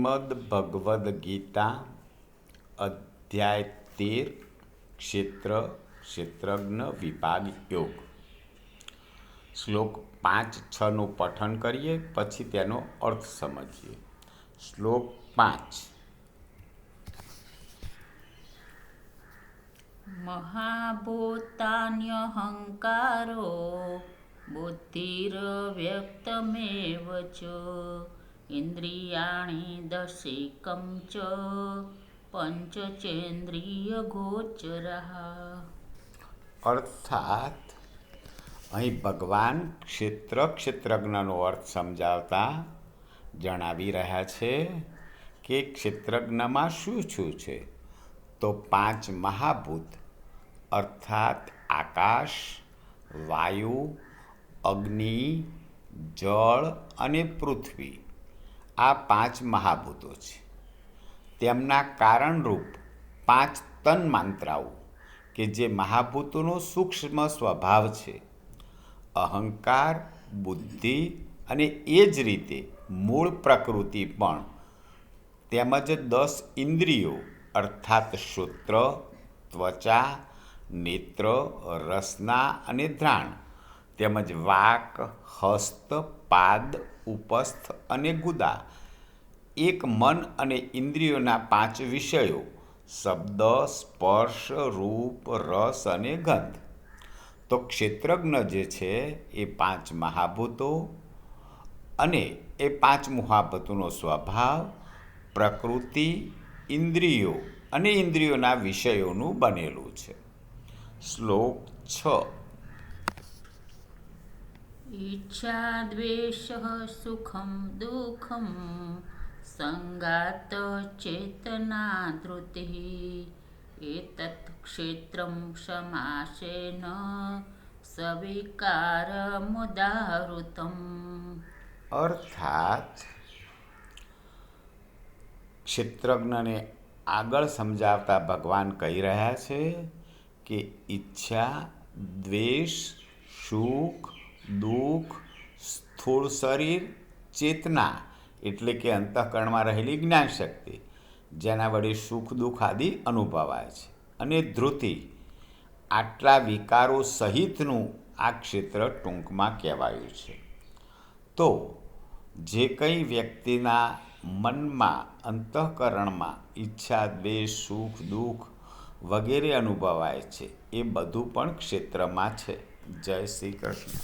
શ્રીમદ ભગવદ્ ગીતા અધ્યાય 13 ક્ષેત્ર ક્ષેત્રજ્ઞ વિભાગ યોગ શ્લોક 5-6નું પઠન કરીએ, પછી તેનો અર્થ સમજીએ. શ્લોક 5. મહાભૂતાન્યહંકારો બુદ્ધિરવ્યક્તમેવ ચ ઇન્દ્રિયાણિ દશેકં ચ પંચચેન્દ્રિયગોચરઃ. અર્થાત અહીં ભગવાન ક્ષેત્રજ્ઞનો અર્થ સમજાવતા જણાવી રહ્યા છે કે ક્ષેત્રજ્ઞમાં શું શું છે, તો 5 મહાભૂત અર્થાત આકાશ, વાયુ, અગ્નિ, જળ અને પૃથ્વી, આ 5 મહાભૂતો છે. તેમના કારણરૂપ 5 તન્માંત્રાઓ કે જે મહાભૂતોનો સૂક્ષ્મ સ્વભાવ છે, અહંકાર, બુદ્ધિ અને એ જ રીતે મૂળ પ્રકૃતિ પણ, તેમજ 10 ઇન્દ્રિયો અર્થાત શ્રોત્ર, ત્વચા, નેત્ર, રસના અને ઘ્રાણ, તેમજ વાક, હસ્ત, પાદ, ઉપસ્થ અને ગુદા, એક મન અને ઇન્દ્રિયોના 5 વિષયો શબ્દ, સ્પર્શ, રૂપ, રસ અને ગંધ. તો ક્ષેત્રજ્ઞ જે છે એ 5 મહાભૂતો અને એ 5 મહાભૂતોનો સ્વભાવ, પ્રકૃતિ, ઇન્દ્રિયો અને ઇન્દ્રિયોના વિષયોનું બનેલું છે. શ્લોક 6. ઈચ્છા દ્વેષ સુખમ દુઃખમ સંગાત ચેતના ધૃતિ એતત્ ક્ષેત્રમ સમાસેન સવિકારમુદાહૃતમ. અર્થાત ક્ષેત્રજ્ઞને આગળ સમજાવતા ભગવાન કહી રહ્યા છે કે ઈચ્છા, દ્વેષ, સુખ, દુઃખ, સ્થૂળ શરીર, ચેતના એટલે કે અંતઃકરણમાં રહેલી જ્ઞાન શક્તિ, જેના વડે સુખ દુઃખ આદિ અનુભવાય છે, અને ધૃતિ, આટલા વિકારો સહિતનું આ ક્ષેત્ર ટૂંકમાં કહેવાયું છે. તો જે કંઈ વ્યક્તિના મનમાં, અંતઃકરણમાં ઈચ્છા, દ્વેષ, સુખ દુઃખ વગેરે અનુભવાય છે, એ બધું પણ ક્ષેત્રમાં છે. જય શ્રી કૃષ્ણ.